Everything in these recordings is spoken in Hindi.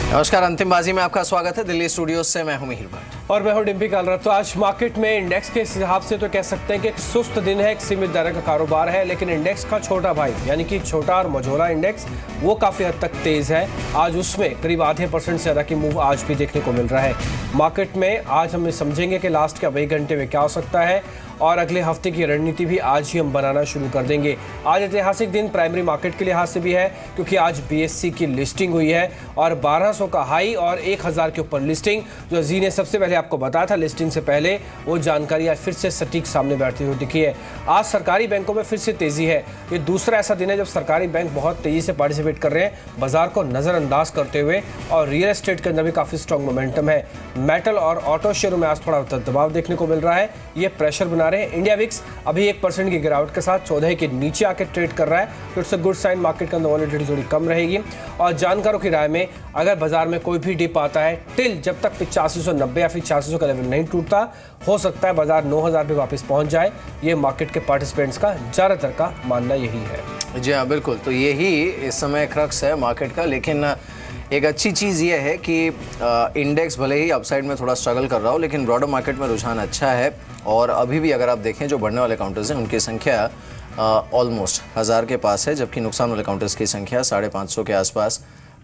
नमस्कार, अंतिम बाजी में आपका स्वागत है। दिल्ली स्टूडियो से मैं हूं मिहिर भट्ट और मैं हूं डिम्पी कालरा। तो आज मार्केट में इंडेक्स के हिसाब से तो कह सकते हैं कि एक सुस्त दिन है, एक सीमित दायरे का कारोबार है, लेकिन इंडेक्स का छोटा भाई यानी कि छोटा और मझोला इंडेक्स वो काफी हद तक तेज है। आज उसमें करीब आधे % से ज्यादा की मूव आज भी देखने को मिल रहा है। मार्केट में आज हम समझेंगे कि लास्ट के अब 1 घंटे में क्या हो सकता है और अगले हफ्ते की रणनीति भी आज ही हम बनाना शुरू कर देंगे। आज ऐतिहासिक दिन प्राइमरी मार्केट के लिहाज से भी है क्योंकि आज बीएससी की लिस्टिंग हुई है और 1200 का हाई और 1000 के ऊपर लिस्टिंग। जो जी ने सबसे पहले आपको बताया था लिस्टिंग से पहले, वो जानकारी आज फिर से सटीक सामने बैठती हुई दिखी है। आज सरकारी बैंकों में फिर से तेजी है। ये दूसरा ऐसा दिन है जब सरकारी बैंक बहुत तेजी से पार्टिसिपेट कर रहे हैं बाजार को नजरअंदाज करते हुए, और रियल एस्टेट के अंदर भी काफी स्ट्रॉन्ग मोमेंटम है। मेटल और ऑटो शेयरों में आज थोड़ा दबाव देखने को मिल रहा है, ये प्रेशर बना रहे हैं। इंडिया विक्स अभी 1% की गिरावट के साथ 14 के नीचे आके ट्रेड कर रहा है, तो it's a good sign. Market के अंदर वॉलेटिलिटी थोड़ी कम रहेगी और जानकारों की राय में अगर बाजार में कोई भी डिप आता है टिल जब तक 8590 या फिर 8600 का लेवल नहीं टूटता, हो सकता है बाजार 9000 पे वापस पहुंच जाए। ये मार्केट के पार्टिसिपेंट्स का ज्यादातर का मानना यही है। जी हाँ, बिल्कुल। तो यही इस समय क्रक्स है मार्केट का। लेकिन एक अच्छी चीज़ ये है कि इंडेक्स भले ही अपसाइड में थोड़ा स्ट्रगल कर रहा हो, लेकिन ब्रॉडर मार्केट में रुझान अच्छा है। और अभी भी अगर आप देखें जो बढ़ने वाले काउंटर्स हैं उनकी संख्या ऑलमोस्ट 1000 के पास है, जबकि नुकसान वाले काउंटर्स की संख्या 550 के आसपास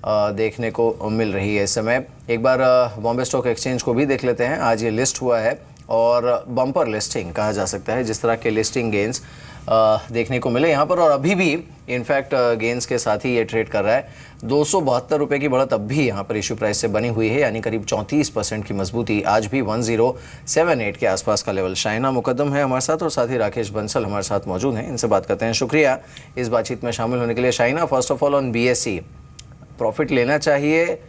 देखने को मिल रही है इस समय। एक बार बॉम्बे स्टॉक एक्सचेंज को भी देख लेते हैं। आज ये लिस्ट हुआ है और बम्पर लिस्टिंग कहा जा सकता है, जिस तरह के लिस्टिंग गेंस देखने को मिले यहाँ पर। और अभी भी इनफैक्ट गेंस के साथ ही ये ट्रेड कर रहा है। 272 रुपये की बढ़त अब भी यहाँ पर इशू प्राइस से बनी हुई है, यानी करीब 34% की मजबूती। आज भी 1078 के आसपास का लेवल। शाइना मुकद्दम है हमारे साथ और साथ ही राकेश बंसल हमारे साथ मौजूद हैं। इनसे बात करते हैं। शुक्रिया इस बातचीत में शामिल होने के लिए। Shaina, first of all on BSE, profit लेना चाहिए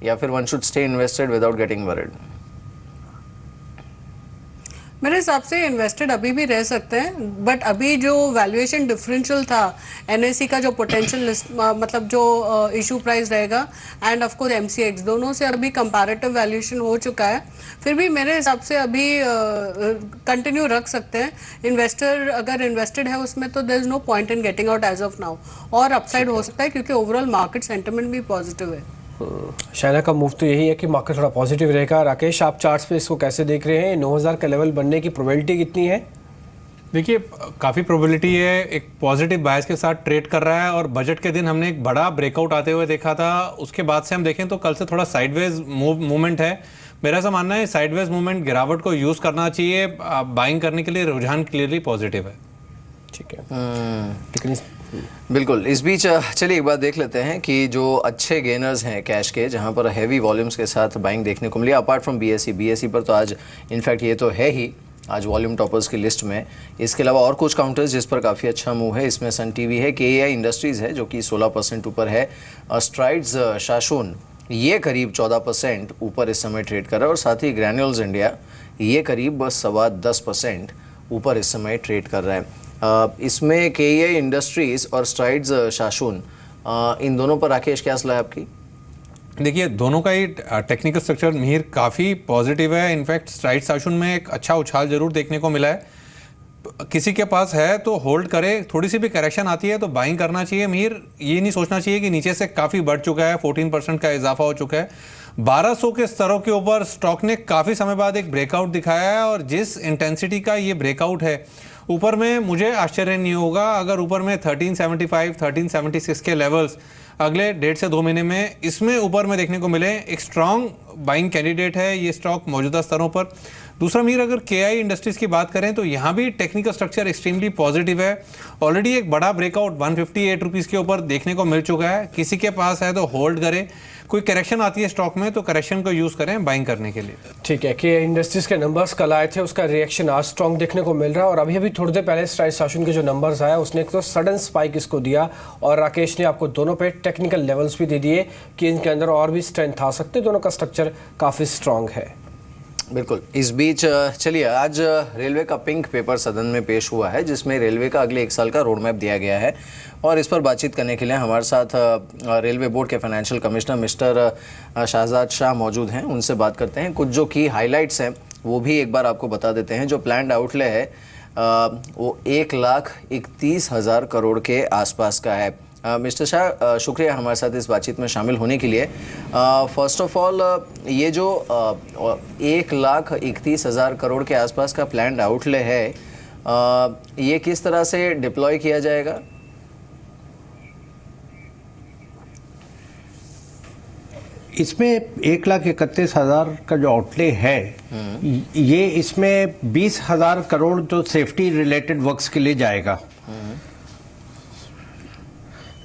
या फिर one should stay invested without getting worried? मेरे हिसाब से इन्वेस्टेड अभी भी रह सकते हैं, बट अभी जो वैल्यूएशन डिफरेंशियल था एनएसई का, जो पोटेंशियल मतलब जो इशू प्राइस रहेगा एंड ऑफ कोर्स एमसीएक्स, दोनों से अभी कंपैरेटिव वैल्यूएशन हो चुका है। फिर भी मेरे हिसाब से अभी कंटिन्यू रख सकते हैं। इन्वेस्टर अगर इन्वेस्टेड है उसमें तो there is no point in getting out as of now, और अपसाइड हो सकता है क्योंकि ओवरऑल मार्केट सेंटिमेंट भी पॉजिटिव है। शाइना का मूव तो यही है कि मार्केट थोड़ा पॉजिटिव रहेगा। राकेश, आप चार्ट्स पे इसको कैसे देख रहे हैं? 9000 का लेवल बनने की प्रोबेबिलिटी कितनी है? देखिए, काफ़ी प्रोबेबिलिटी है। एक पॉजिटिव बायस के साथ ट्रेड कर रहा है और बजट के दिन हमने एक बड़ा ब्रेकआउट आते हुए देखा था। उसके बाद से हम देखें तो कल से थोड़ा साइडवेज मूवमेंट है। मेरा ऐसा मानना है साइडवेज मूवमेंट गिरावट को यूज़ करना चाहिए। बाइंग करने के लिए रुझान क्लियरली पॉजिटिव है। ठीक है, बिल्कुल। इस बीच चलिए एक बात देख लेते हैं कि जो अच्छे गेनर्स हैं कैश के, जहां पर हैवी वॉल्यूम्स के साथ बाइंग देखने को मिली अपार्ट फ्रॉम बीएसई पर तो आज इनफैक्ट ये तो है ही आज वॉल्यूम टॉपर्स की लिस्ट में। इसके अलावा और कुछ काउंटर्स जिस पर काफ़ी अच्छा मूव है, इसमें सन टीवी है, केएआई इंडस्ट्रीज़ है जो कि 16% ऊपर है, स्ट्राइड्स शाशून ये करीब 14% ऊपर इस समय ट्रेड कर रहा है, और साथ ही ग्रैन्यूल्स इंडिया ये करीब 10.25% ऊपर इस समय ट्रेड कर रहा है। इसमें केएआई इंडस्ट्रीज और स्ट्राइड्स शाशून, इन दोनों पर राकेश क्या सलाह है आपकी? देखिए, दोनों का ही टेक्निकल स्ट्रक्चर मिहिर काफ़ी पॉजिटिव है। इनफैक्ट स्ट्राइड्स शाशून में एक अच्छा उछाल जरूर देखने को मिला है। किसी के पास है तो होल्ड करे, थोड़ी सी भी करेक्शन आती है तो बाइंग करना चाहिए। मिहिर, ये नहीं सोचना चाहिए कि नीचे से काफ़ी बढ़ चुका है, 14% का इजाफा हो चुका है। 1200 के स्तरों के ऊपर स्टॉक ने काफ़ी समय बाद एक ब्रेकआउट दिखाया है, और जिस इंटेंसिटी का ये ब्रेकआउट है ऊपर में, मुझे आश्चर्य नहीं होगा अगर ऊपर में 1375, 1376 के लेवल्स अगले 1.5 से 2 महीने में इसमें ऊपर में देखने को मिले। एक स्ट्रॉन्ग बाइंग कैंडिडेट है ये स्टॉक मौजूदा स्तरों पर। दूसरा मीर, अगर केआई इंडस्ट्रीज की बात करें तो यहाँ भी टेक्निकल स्ट्रक्चर एक्सट्रीमली पॉजिटिव है। ऑलरेडी एक बड़ा ब्रेकआउट 158 रुपीज़ के ऊपर देखने को मिल चुका है। किसी के पास है तो होल्ड करें। कोई करेक्शन आती है स्टॉक में तो करेक्शन को यूज़ करें बाइंग करने के लिए। ठीक है कि इंडस्ट्रीज के नंबर्स कल आए थे, उसका रिएक्शन आज स्ट्रॉन्ग देखने को मिल रहा है। और अभी थोड़ी देर पहले स्ट्राइड्स शाशून के जो नंबर्स आया उसने एक तो सडन स्पाइक इसको दिया, और राकेश ने आपको दोनों पे टेक्निकल लेवल्स भी दे दिए कि इनके अंदर और भी स्ट्रेंथ आ सकते। दोनों का स्ट्रक्चर काफ़ी स्ट्रॉन्ग है। बिल्कुल। इस बीच चलिए, आज रेलवे का पिंक पेपर सदन में पेश हुआ है, जिसमें रेलवे का अगले 1 साल का रोड मैप दिया गया है, और इस पर बातचीत करने के लिए हमारे साथ रेलवे बोर्ड के financial commissioner mister Shahzad Shah मौजूद हैं। उनसे बात करते हैं। कुछ जो की हाइलाइट्स हैं वो भी एक बार आपको बता देते हैं। जो प्लान्ड आउटले है वो 1,31,000 करोड़ के आसपास का है। मिस्टर शाह, शुक्रिया हमारे साथ इस बातचीत में शामिल होने के लिए। फर्स्ट ऑफ ऑल, ये जो 1,31,000 करोड़ के आसपास का प्लान्ड आउटले है, ये किस तरह से डिप्लॉय किया जाएगा? इसमें 1,31,000 का जो आउटले है, ये इसमें 20,000 करोड़ जो सेफ्टी रिलेटेड वर्क्स के लिए जाएगा,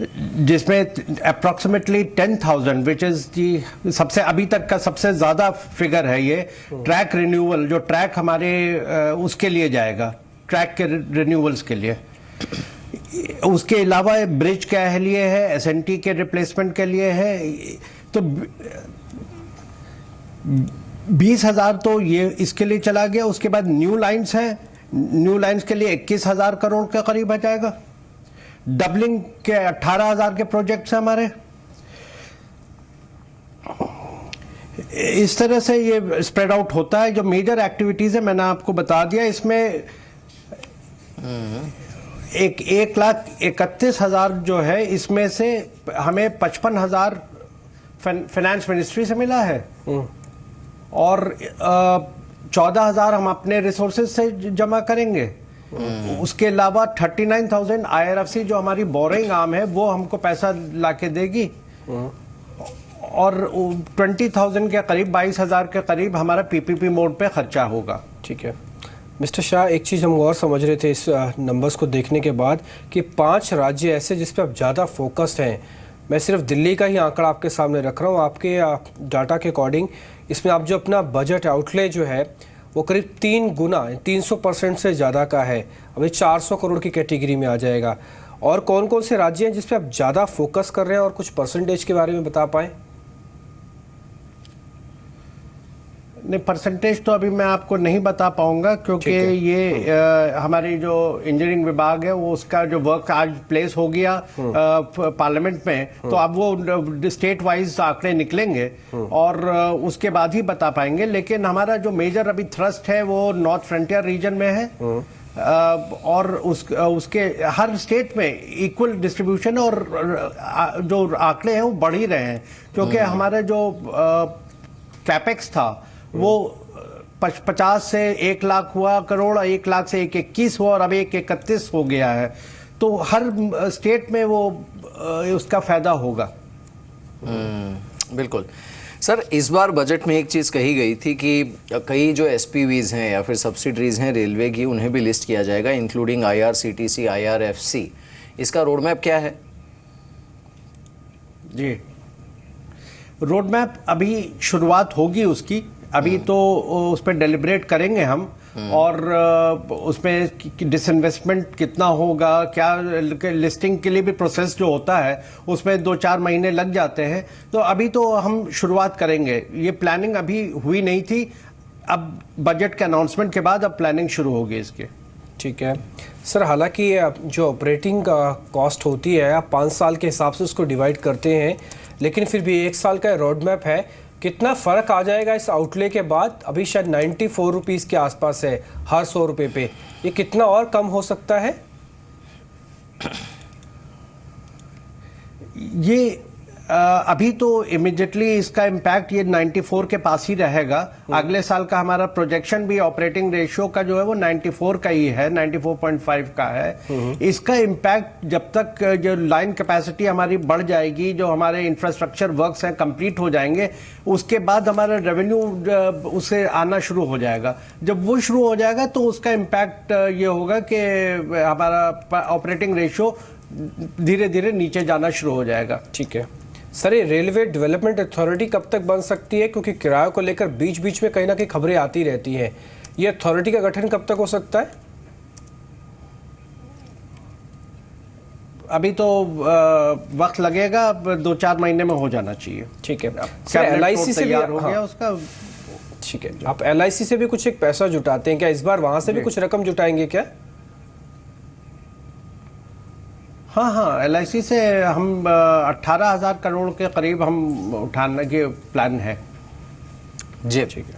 जिसमें अप्रॉक्सीमेटली 10,000 विच इज दी सबसे अभी तक का सबसे ज़्यादा फिगर है। ये ट्रैक रिन्यूअल, जो ट्रैक हमारे उसके लिए जाएगा, ट्रैक के रिन्यूअल्स के लिए। उसके अलावा ब्रिज के लिए है, एसएनटी के रिप्लेसमेंट के लिए है। तो 20,000 तो ये इसके लिए चला गया। उसके बाद न्यू लाइंस हैं, न्यू लाइंस के लिए 21,000 करोड़ के करीब आ जाएगा। डबलिंग के 18,000 के प्रोजेक्ट्स हैं हमारे। इस तरह से ये स्प्रेड आउट होता है। जो मेजर एक्टिविटीज है मैंने आपको बता दिया। इसमें 1,31,000 जो है, इसमें से हमें 55,000 फाइनेंस मिनिस्ट्री से मिला है और 14,000 हम अपने रिसोर्सेज से जमा करेंगे। उसके अलावा 39,000 IRFC जो हमारी बोरिंग आर्म है, वो हमको पैसा लाके देगी और 20,000 के करीब, 22,000 के करीब हमारा PPP मोड पे खर्चा होगा। ठीक है मिस्टर शाह, एक चीज़ हम और समझ रहे थे इस नंबर्स को देखने के बाद कि 5 राज्य ऐसे जिस पे आप ज़्यादा फोकस्ड हैं। मैं सिर्फ दिल्ली का ही आंकड़ा आपके सामने रख रहा हूँ। आपके डाटा के अकॉर्डिंग इसमें आप जो अपना बजट आउटले जो है वो करीब 3 गुना 300% से ज़्यादा का है। अभी 400 करोड़ की कैटेगरी में आ जाएगा। और कौन कौन से राज्य हैं जिस पे आप ज़्यादा फोकस कर रहे हैं और कुछ परसेंटेज के बारे में बता पाएँ? नहीं, परसेंटेज तो अभी मैं आपको नहीं बता पाऊंगा, क्योंकि ये हमारी जो इंजीनियरिंग विभाग है, वो उसका जो वर्क आज प्लेस हो गया पार्लियामेंट में, तो अब वो स्टेट वाइज आंकड़े निकलेंगे और उसके बाद ही बता पाएंगे। लेकिन हमारा जो मेजर अभी थ्रस्ट है वो नॉर्थ फ्रंटियर रीजन में है और उसके हर स्टेट में इक्वल डिस्ट्रीब्यूशन और जो आंकड़े हैं वो बढ़ ही रहे हैं, क्योंकि हमारा जो कैपेक्स था वो 50 से 1 लाख हुआ करोड़, 1 लाख से 1,21 हुआ और अब 1,31 हो गया है। तो हर स्टेट में वो उसका फायदा होगा। बिल्कुल सर, इस बार बजट में एक चीज़ कही गई थी कि कई जो SPVs हैं या फिर सब्सिडरीज हैं रेलवे की, उन्हें भी लिस्ट किया जाएगा, इंक्लूडिंग IRCTC, IRFC। इसका रोड मैप क्या है? जी, रोड मैप अभी शुरुआत होगी उसकी। अभी तो उस पर डेलिब्रेट करेंगे हम और उसमें डिसइन्वेस्टमेंट कितना होगा, क्या लिस्टिंग के लिए भी प्रोसेस जो होता है उसमें 2-4 महीने लग जाते हैं। तो अभी तो हम शुरुआत करेंगे। ये प्लानिंग अभी हुई नहीं थी, अब बजट के अनाउंसमेंट के बाद अब प्लानिंग शुरू होगी इसकी। ठीक है सर, हालांकि जो ऑपरेटिंग कॉस्ट होती है आप 5 साल के हिसाब से उसको डिवाइड करते हैं, लेकिन फिर भी 1 साल का रोड मैप है। कितना फ़र्क आ जाएगा इस आउटले के बाद? अभी शायद 94 रुपीज़ के आसपास है हर 100 रुपये पे। ये कितना और कम हो सकता है? ये अभी तो इमिडिएटली इसका इम्पैक्ट ये 94 के पास ही रहेगा। अगले साल का हमारा प्रोजेक्शन भी ऑपरेटिंग रेशियो का जो है वो 94 का ही है, 94.5 का है। इसका इम्पैक्ट जब तक जो लाइन कैपेसिटी हमारी बढ़ जाएगी, जो हमारे इंफ्रास्ट्रक्चर वर्क्स हैं कंप्लीट हो जाएंगे, उसके बाद हमारा रेवेन्यू उससे आना शुरू हो जाएगा। जब वो शुरू हो जाएगा तो उसका इम्पैक्ट ये होगा कि हमारा ऑपरेटिंग रेशियो धीरे धीरे नीचे जाना शुरू हो जाएगा। ठीक है सर, ये रेलवे डेवलपमेंट अथॉरिटी कब तक बन सकती है? क्योंकि किराए को लेकर बीच बीच में कहीं ना कहीं खबरें आती रहती हैं। ये अथॉरिटी का गठन कब तक हो सकता है? अभी तो वक्त लगेगा, 2-4 महीने में हो जाना चाहिए। ठीक है सर, LIC से भी हो गया उसका। ठीक है, आप LIC से भी कुछ एक पैसा जुटाते हैं क्या इस बार? वहां से भी कुछ रकम जुटाएंगे क्या? हाँ, LIC से हम 18,000 करोड़ के करीब हम उठाने के प्लान है। जी ठीक है।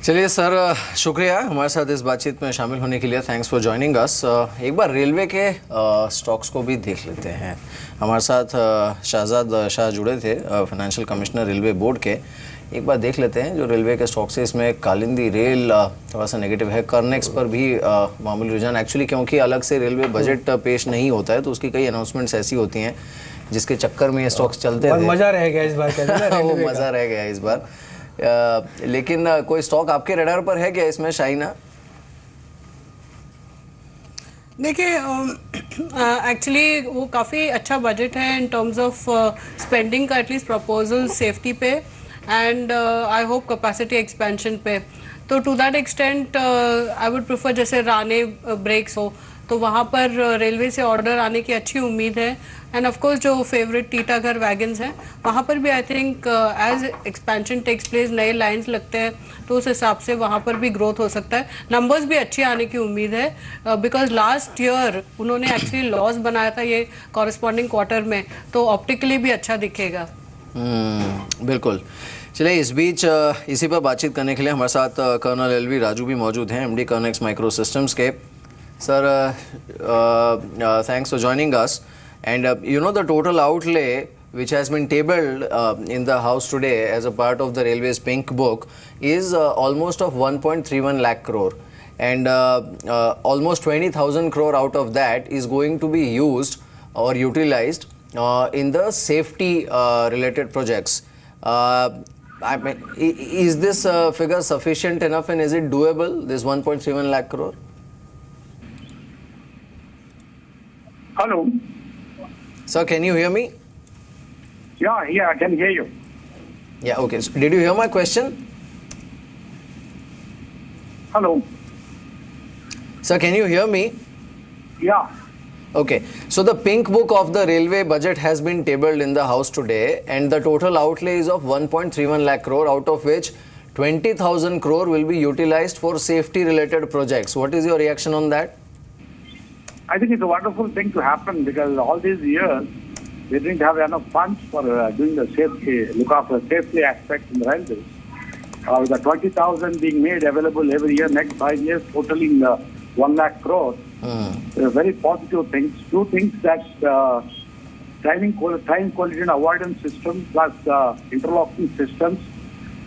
चलिए सर, शुक्रिया हमारे साथ इस बातचीत में शामिल होने के लिए। Thanks for joining us. एक बार रेलवे के स्टॉक्स को भी देख लेते हैं। हमारे साथ शहजाद शाह जुड़े थे, फाइनेंशियल कमिश्नर रेलवे बोर्ड के। एक बार देख लेते हैं जो रेलवे के स्टॉक्स है। इसमें कालिंदी रेल थोड़ा सा नेगेटिव है, कर्नेक्स पर भी मामूली रुझान, एक्चुअली क्योंकि अलग से रेलवे बजट पेश नहीं होता है तो उसकी कई अनाउंसमेंट्स ऐसी होती हैं जिसके चक्कर में ये स्टॉक्स चलते थे। मजा रह गया इस बार वो मजा रह गया इस बार। लेकिन कोई स्टॉक आपके रडार पर है क्या इसमें, शाइना? देखिए, एक्चुअली वो काफ़ी अच्छा बजट है इन टर्म्स ऑफ स्पेंडिंग का, एटलीस्ट प्रपोजल सेफ्टी पे and I hope capacity expansion पे। तो to that extent I would prefer, जैसे राने ब्रेक्स हो तो वहाँ पर रेलवे से ऑर्डर आने की अच्छी उम्मीद है। एंड ऑफ कोर्स जो फेवरेट टीटागढ़ वैगन्स हैं वहाँ पर भी I think as expansion takes place, नए लाइंस लगते हैं तो उस हिसाब से वहाँ पर भी ग्रोथ हो सकता है। नंबर्स भी अच्छे आने की उम्मीद है बिकॉज लास्ट ईयर उन्होंने एक्चुअली लॉस बनाया था ये कॉरेस्पॉन्डिंग क्वार्टर में, तो ऑप्टिकली भी अच्छा दिखेगा। बिल्कुल। चलिए, इस बीच इसी पर बातचीत करने के लिए हमारे साथ कर्नल एलवी राजू भी मौजूद हैं, एमडी कर्नेक्स माइक्रो सिस्टम्स के। Sir, thanks for joining us. And you know, the total outlay which has been tabled in the house today as a part of the railways pink book is almost of 1.31 lakh crore, and almost 20,000 crore out of that is going to be used or utilized in the safety related projects. I mean, is this figure sufficient enough, and is it doable, this 1.31 lakh crore? Hello. Sir, can you hear me? Yeah, I can hear you. Yeah, okay. So, did you hear my question? Hello. Sir, can you hear me? Yeah. Okay. So, the pink book of the railway budget has been tabled in the house today, and the total outlay is of 1.31 lakh crore, out of which 20,000 crore will be utilized for safety related projects. What is your reaction on that? I think it's a wonderful thing to happen because all these years we didn't have enough funds for doing the safety, look after safety aspect in the railways. With the 20,000 being made available every year, next 5 years, totaling 1 lakh crore, very positive things. Two things that time collision avoidance system plus interlocking systems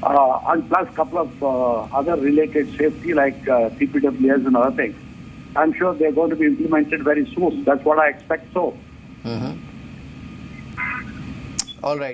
and plus couple of other related safety like CPWS and other things. I'm sure they're going to be implemented very soon. That's what I expect so. All right.